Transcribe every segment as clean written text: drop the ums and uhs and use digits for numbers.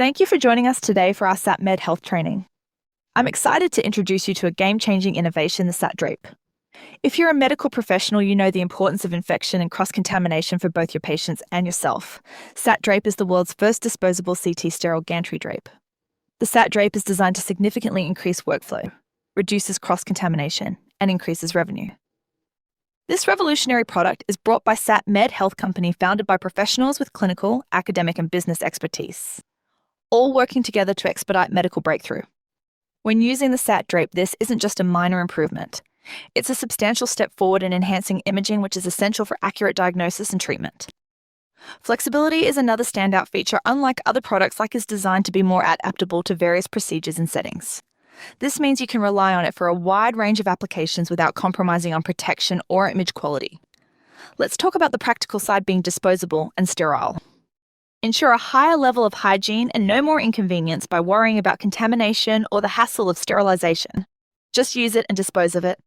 Thank you for joining us today for our SATMED Health training. I'm excited to introduce you to a game-changing innovation, the SATDrape. If you're a medical professional, you know the importance of infection and cross-contamination for both your patients and yourself. SATDrape is the world's first disposable CT sterile gantry drape. The SATDrape is designed to significantly increase workflow, reduces cross-contamination, and increases revenue. This revolutionary product is brought by SATMED Health Company, founded by professionals with clinical, academic, and business expertise, all working together to expedite medical breakthrough. When using the SATDrape, this isn't just a minor improvement. It's a substantial step forward in enhancing imaging, which is essential for accurate diagnosis and treatment. Flexibility is another standout feature. Unlike other products, it's designed to be more adaptable to various procedures and settings. This means you can rely on it for a wide range of applications without compromising on protection or image quality. Let's talk about the practical side, being disposable and sterile. Ensure a higher level of hygiene and no more inconvenience by worrying about contamination or the hassle of sterilization. Just use it and dispose of it.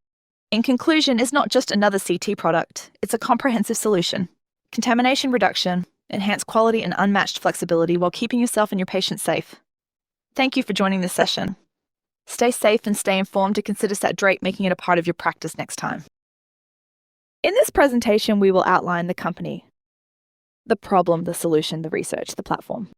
In conclusion, it's not just another CT product, it's a comprehensive solution. Contamination reduction, enhanced quality, and unmatched flexibility while keeping yourself and your patients safe. Thank you for joining this session. Stay safe and stay informed to consider SATDrape making it a part of your practice next time. In this presentation, we will outline the company, the problem, the solution, the research, the platform.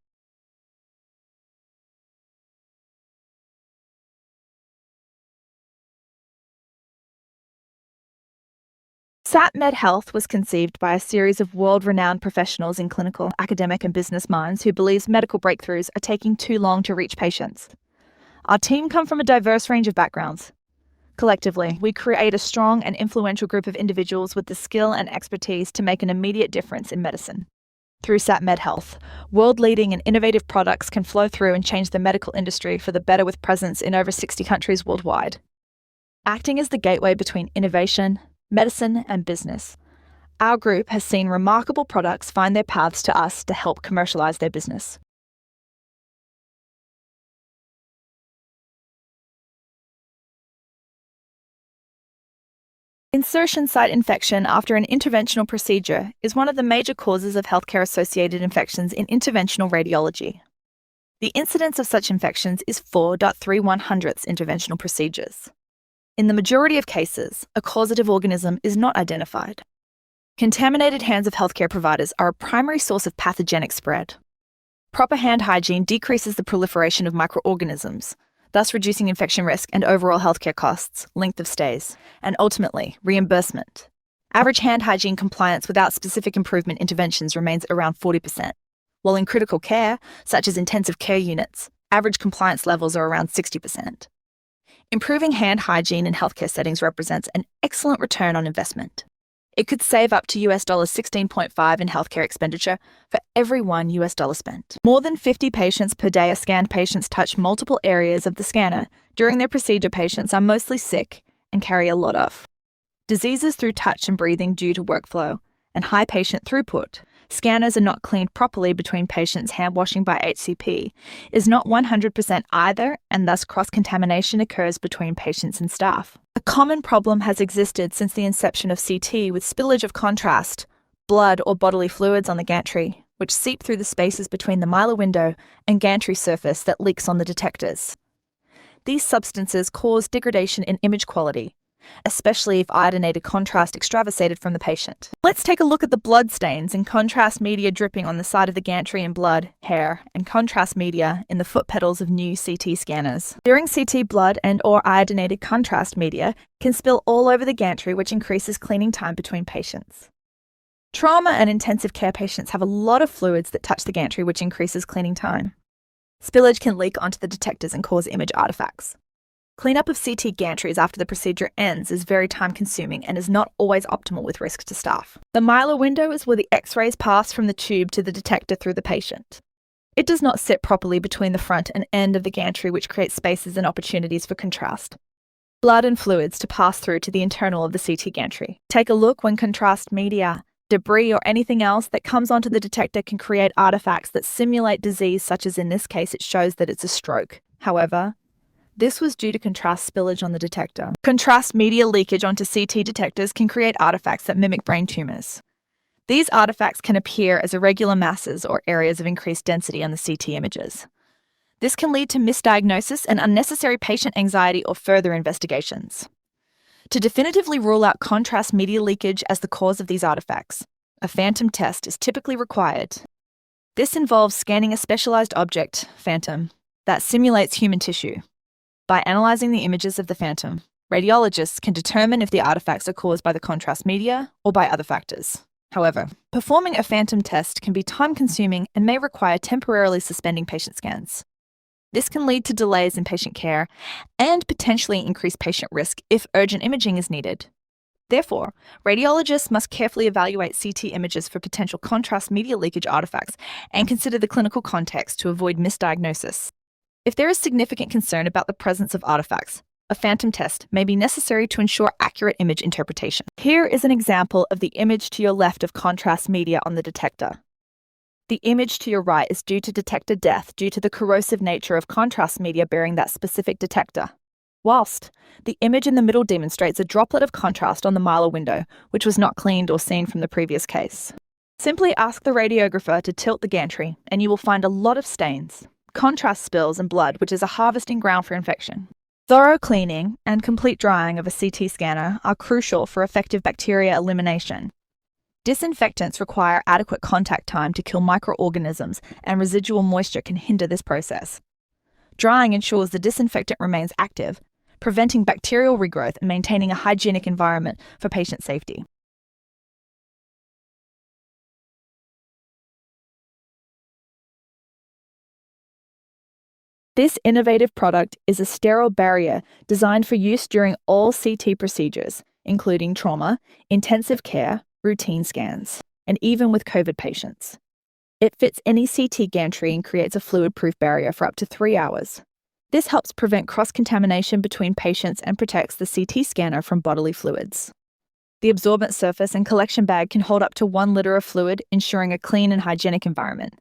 SATMED Health was conceived by a series of world-renowned professionals in clinical, academic, and business minds who believes medical breakthroughs are taking too long to reach patients. Our team come from a diverse range of backgrounds. Collectively, we create a strong and influential group of individuals with the skill and expertise to make an immediate difference in medicine. Through SATMED Health, world-leading and innovative products can flow through and change the medical industry for the better, with presence in over 60 countries worldwide. Acting as the gateway between innovation, medicine, and business, our group has seen remarkable products find their paths to us to help commercialize their business. Insertion site infection after an interventional procedure is one of the major causes of healthcare-associated infections in interventional radiology. The incidence of such infections is 4.31 interventional procedures. In the majority of cases, a causative organism is not identified. Contaminated hands of healthcare providers are a primary source of pathogenic spread. Proper hand hygiene decreases the proliferation of microorganisms, thus reducing infection risk and overall healthcare costs, length of stays, and ultimately, reimbursement. Average hand hygiene compliance without specific improvement interventions remains around 40%, while in critical care, such as intensive care units, average compliance levels are around 60%. Improving hand hygiene in healthcare settings represents an excellent return on investment. It could save up to $16.5 in healthcare expenditure for every $1 spent. More than 50 patients per day are scanned. Patients touch multiple areas of the scanner. During their procedure, patients are mostly sick and carry a lot of diseases through touch and breathing due to workflow and high patient throughput. Scanners are not cleaned properly between patients. Hand washing by HCP is not 100% either, and thus cross-contamination occurs between patients and staff. A common problem has existed since the inception of CT, with spillage of contrast, blood, or bodily fluids on the gantry, which seep through the spaces between the mylar window and gantry surface that leaks on the detectors. These substances cause degradation in image quality, especially if iodinated contrast extravasated from the patient. Let's take a look at the blood stains and contrast media dripping on the side of the gantry in blood, hair, and contrast media in the foot pedals of new CT scanners. During CT, blood and or iodinated contrast media can spill all over the gantry, which increases cleaning time between patients. Trauma and intensive care patients have a lot of fluids that touch the gantry, which increases cleaning time. Spillage can leak onto the detectors and cause image artifacts. Cleanup of CT gantries after the procedure ends is very time-consuming and is not always optimal, with risk to staff. The mylar window is where the X-rays pass from the tube to the detector through the patient. It does not sit properly between the front and end of the gantry, which creates spaces and opportunities for contrast, blood, and fluids to pass through to the internal of the CT gantry. Take a look when contrast media, debris, or anything else that comes onto the detector can create artifacts that simulate disease, such as in this case it shows that it's a stroke. However, this was due to contrast spillage on the detector. Contrast media leakage onto CT detectors can create artifacts that mimic brain tumors. These artifacts can appear as irregular masses or areas of increased density on the CT images. This can lead to misdiagnosis and unnecessary patient anxiety or further investigations. To definitively rule out contrast media leakage as the cause of these artifacts, a phantom test is typically required. This involves scanning a specialized object, phantom, that simulates human tissue. By analyzing the images of the phantom, radiologists can determine if the artifacts are caused by the contrast media or by other factors. However, performing a phantom test can be time-consuming and may require temporarily suspending patient scans. This can lead to delays in patient care and potentially increase patient risk if urgent imaging is needed. Therefore, radiologists must carefully evaluate CT images for potential contrast media leakage artifacts and consider the clinical context to avoid misdiagnosis. If there is significant concern about the presence of artifacts, a phantom test may be necessary to ensure accurate image interpretation. Here is an example of the image to your left of contrast media on the detector. The image to your right is due to detector death due to the corrosive nature of contrast media bearing that specific detector. Whilst the image in the middle demonstrates a droplet of contrast on the Mylar window, which was not cleaned or seen from the previous case. Simply ask the radiographer to tilt the gantry and you will find a lot of stains, contrast spills and blood, which is a harvesting ground for infection. Thorough cleaning and complete drying of a CT scanner are crucial for effective bacteria elimination. Disinfectants require adequate contact time to kill microorganisms, and residual moisture can hinder this process. Drying ensures the disinfectant remains active, preventing bacterial regrowth and maintaining a hygienic environment for patient safety. This innovative product is a sterile barrier designed for use during all CT procedures, including trauma, intensive care, routine scans, and even with COVID patients. It fits any CT gantry and creates a fluid-proof barrier for up to 3 hours. This helps prevent cross-contamination between patients and protects the CT scanner from bodily fluids. The absorbent surface and collection bag can hold up to 1 liter of fluid, ensuring a clean and hygienic environment.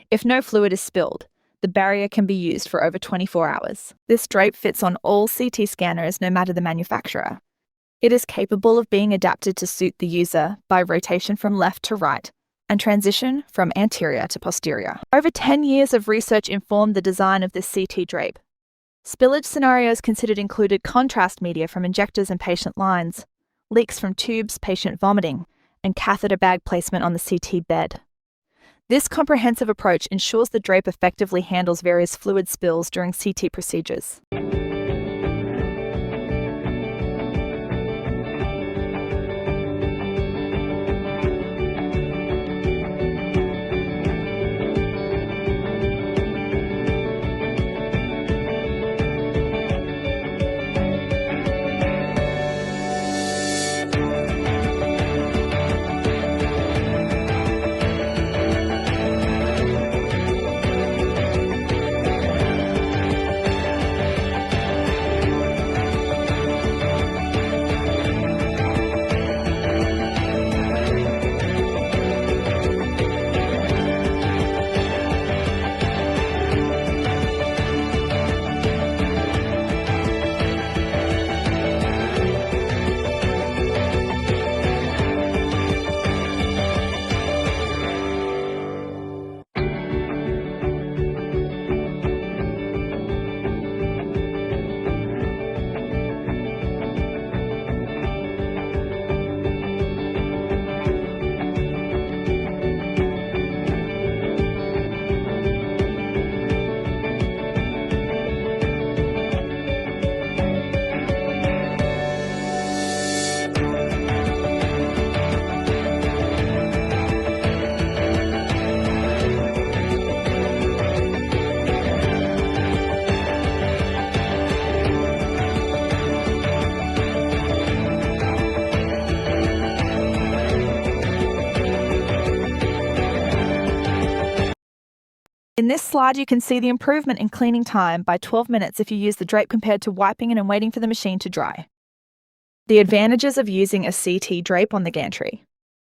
If no fluid is spilled, the barrier can be used for over 24 hours. This drape fits on all CT scanners, no matter the manufacturer. It is capable of being adapted to suit the user by rotation from left to right and transition from anterior to posterior. Over 10 years of research informed the design of this SATDrape. Spillage scenarios considered included contrast media from injectors and patient lines, leaks from tubes, patient vomiting, and catheter bag placement on the CT bed. This comprehensive approach ensures the drape effectively handles various fluid spills during CT procedures. In this slide, you can see the improvement in cleaning time by 12 minutes if you use the drape compared to wiping it and waiting for the machine to dry. The advantages of using a SATDrape on the gantry.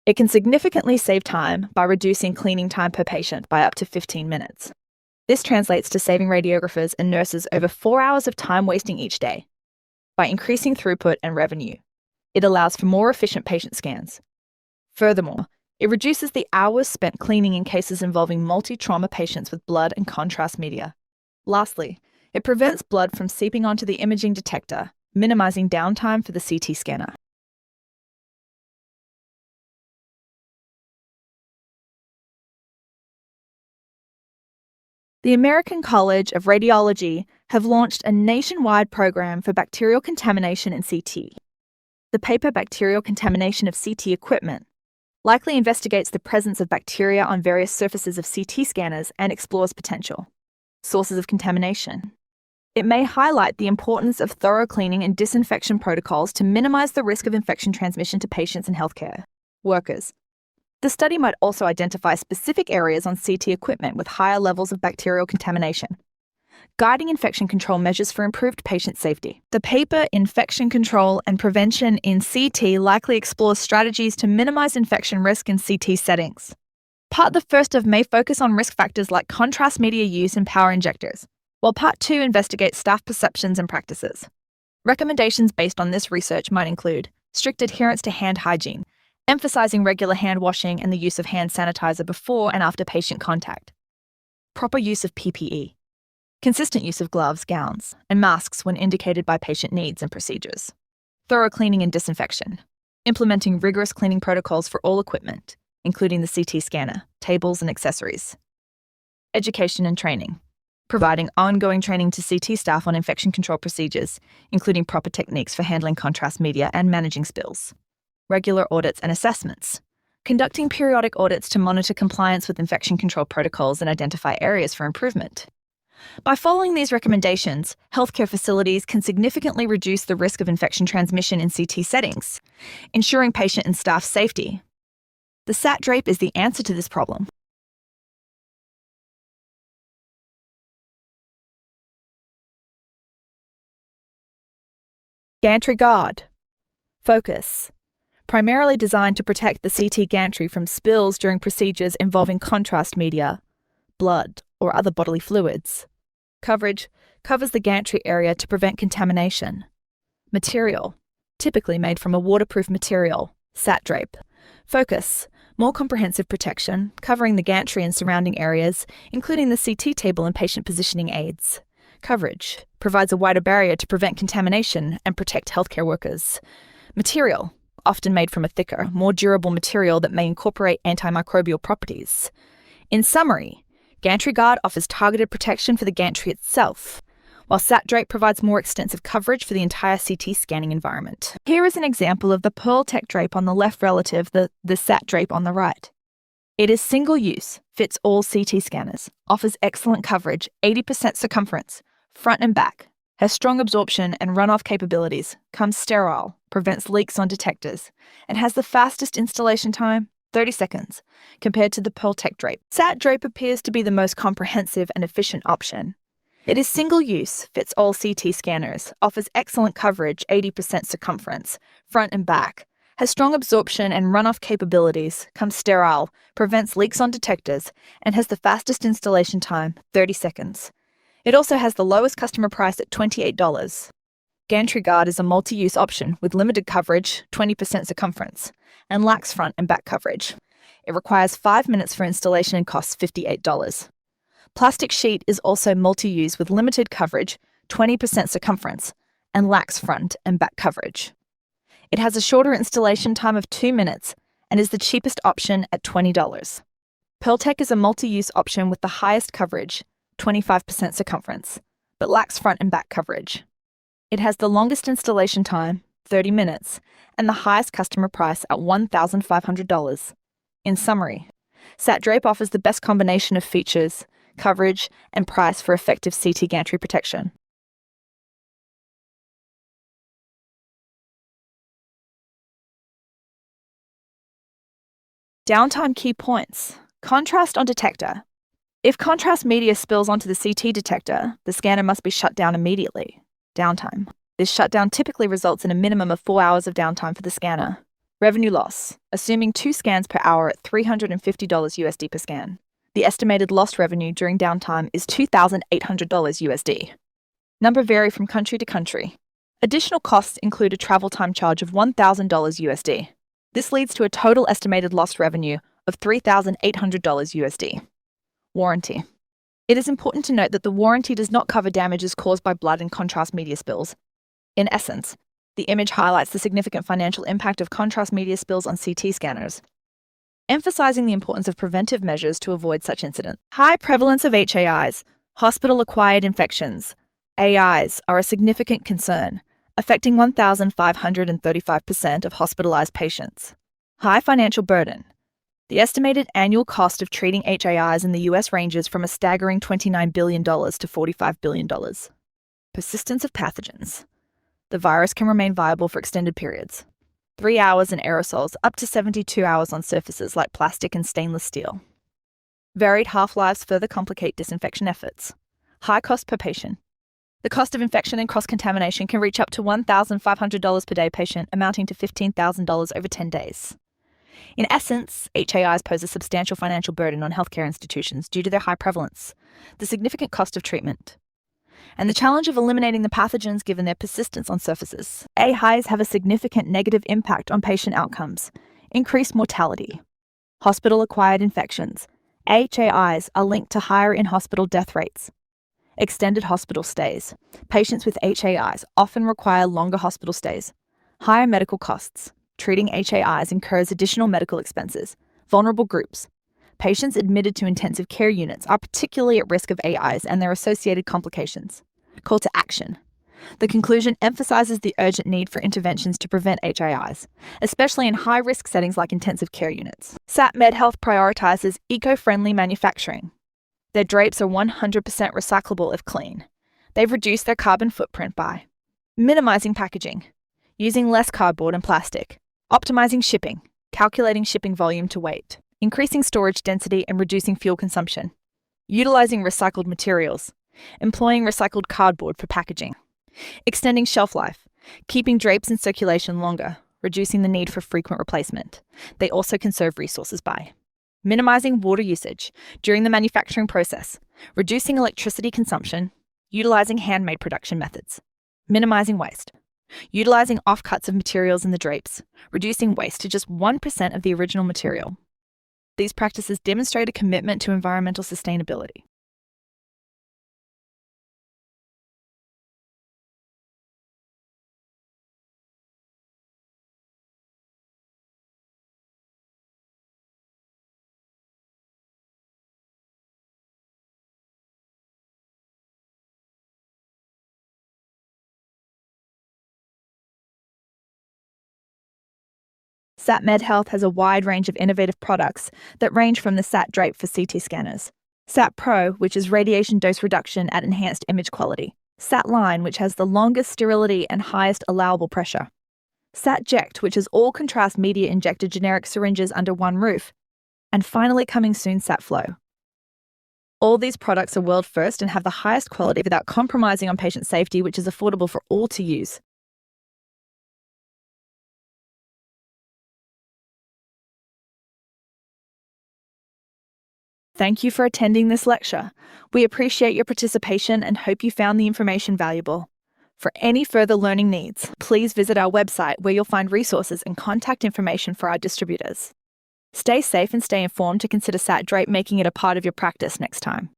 It can significantly save time by reducing cleaning time per patient by up to 15 minutes. This translates to saving radiographers and nurses over 4 hours of time wasting each day. By increasing throughput and revenue, it allows for more efficient patient scans. Furthermore, it reduces the hours spent cleaning in cases involving multi-trauma patients with blood and contrast media. Lastly, it prevents blood from seeping onto the imaging detector, minimizing downtime for the CT scanner. The American College of Radiology have launched a nationwide program for bacterial contamination in CT. The paper Bacterial Contamination of CT Equipment likely investigates the presence of bacteria on various surfaces of CT scanners and explores potential sources of contamination. It may highlight the importance of thorough cleaning and disinfection protocols to minimize the risk of infection transmission to patients and healthcare workers. The study might also identify specific areas on CT equipment with higher levels of bacterial contamination, guiding infection control measures for improved patient safety. The paper Infection Control and Prevention in CT likely explores strategies to minimize infection risk in CT settings. Part the first of may focus on risk factors like contrast media use and power injectors, while Part 2 investigates staff perceptions and practices. Recommendations based on this research might include strict adherence to hand hygiene, emphasizing regular hand washing and the use of hand sanitizer before and after patient contact, proper use of PPE, consistent use of gloves, gowns, and masks when indicated by patient needs and procedures, thorough cleaning and disinfection, implementing rigorous cleaning protocols for all equipment, including the CT scanner, tables, and accessories, education and training, providing ongoing training to CT staff on infection control procedures, including proper techniques for handling contrast media and managing spills, regular audits and assessments, conducting periodic audits to monitor compliance with infection control protocols and identify areas for improvement. By following these recommendations, healthcare facilities can significantly reduce the risk of infection transmission in CT settings, ensuring patient and staff safety. The SATDrape is the answer to this problem. Gantry Guard. Focus. Primarily designed to protect the CT gantry from spills during procedures involving contrast media, blood, or other bodily fluids. Coverage covers the gantry area to prevent contamination. Material, typically made from a waterproof material, SATDrape. Focus, more comprehensive protection, covering the gantry and surrounding areas, including the CT table and patient positioning aids. Coverage, provides a wider barrier to prevent contamination and protect healthcare workers. Material, often made from a thicker, more durable material that may incorporate antimicrobial properties. In summary, Gantry Guard offers targeted protection for the gantry itself, while SATDrape provides more extensive coverage for the entire CT scanning environment. Here is an example of the Pearl-Tech drape on the left relative to the SATDrape on the right. It is single-use, fits all CT scanners, offers excellent coverage, 80% circumference, front and back, has strong absorption and runoff capabilities, comes sterile, prevents leaks on detectors, and has the fastest installation time, 30 seconds, compared to the Pearl-Tech drape. SATDrape appears to be the most comprehensive and efficient option. It is single-use, fits all CT scanners, offers excellent coverage, 80% circumference, front and back, has strong absorption and runoff capabilities, comes sterile, prevents leaks on detectors, and has the fastest installation time, 30 seconds. It also has the lowest customer price at $28. Gantry Guard is a multi-use option with limited coverage, 20% circumference, and lacks front and back coverage. It requires 5 minutes for installation and costs $58. Plastic sheet is also multi-use with limited coverage, 20% circumference, and lacks front and back coverage. It has a shorter installation time of 2 minutes and is the cheapest option at $20. Pearl-Tech is a multi-use option with the highest coverage, 25% circumference, but lacks front and back coverage. It has the longest installation time, 30 minutes, and the highest customer price at $1,500. In summary, SATDrape offers the best combination of features, coverage, and price for effective CT gantry protection. Downtime key points. Contrast on detector. If contrast media spills onto the CT detector, the scanner must be shut down immediately. Downtime. This shutdown typically results in a minimum of 4 hours of downtime for the scanner. Revenue loss. Assuming 2 scans per hour at $350 USD per scan. The estimated lost revenue during downtime is $2,800 USD. Number vary from country to country. Additional costs include a travel time charge of $1,000 USD. This leads to a total estimated lost revenue of $3,800 USD. Warranty. It is important to note that the warranty does not cover damages caused by blood and contrast media spills. In essence, the image highlights the significant financial impact of contrast media spills on CT scanners, emphasizing the importance of preventive measures to avoid such incidents. High prevalence of HAIs, hospital-acquired infections. AIs are a significant concern, affecting 1,535% of hospitalized patients. High financial burden. The estimated annual cost of treating HAIs in the US ranges from a staggering $29 billion to $45 billion. Persistence of pathogens. The virus can remain viable for extended periods. 3 hours in aerosols, up to 72 hours on surfaces like plastic and stainless steel. Varied half-lives further complicate disinfection efforts. High cost per patient. The cost of infection and cross-contamination can reach up to $1,500 per day patient, amounting to $15,000 over 10 days. In essence, HAIs pose a substantial financial burden on healthcare institutions due to their high prevalence, the significant cost of treatment, and the challenge of eliminating the pathogens given their persistence on surfaces. AIs have a significant negative impact on patient outcomes, increased mortality, hospital-acquired infections. HAIs are linked to higher in-hospital death rates, extended hospital stays. Patients with HAIs often require longer hospital stays, higher medical costs. Treating HAIs incurs additional medical expenses. Vulnerable groups. Patients admitted to intensive care units are particularly at risk of AIs and their associated complications. Call to action. The conclusion emphasizes the urgent need for interventions to prevent HAIs, especially in high-risk settings like intensive care units. SATMED Health prioritizes eco-friendly manufacturing. Their drapes are 100% recyclable if clean. They've reduced their carbon footprint by minimizing packaging, using less cardboard and plastic, optimizing shipping, calculating shipping volume to weight, increasing storage density and reducing fuel consumption, utilizing recycled materials, employing recycled cardboard for packaging, extending shelf life, keeping drapes in circulation longer, reducing the need for frequent replacement. They also conserve resources by minimizing water usage during the manufacturing process, reducing electricity consumption, utilizing handmade production methods, minimizing waste, utilizing offcuts of materials in the drapes, reducing waste to just 1% of the original material. These practices demonstrate a commitment to environmental sustainability. SATMED Health has a wide range of innovative products that range from the SATDrape for CT scanners, SATPro, which is radiation dose reduction at enhanced image quality, SATLine, which has the longest sterility and highest allowable pressure, SATJect, which is all contrast media injected generic syringes under one roof, and finally coming soon, SATFlow. All these products are world first and have the highest quality without compromising on patient safety, which is affordable for all to use. Thank you for attending this lecture. We appreciate your participation and hope you found the information valuable. For any further learning needs, please visit our website where you'll find resources and contact information for our distributors. Stay safe and stay informed to consider SATDrape making it a part of your practice next time.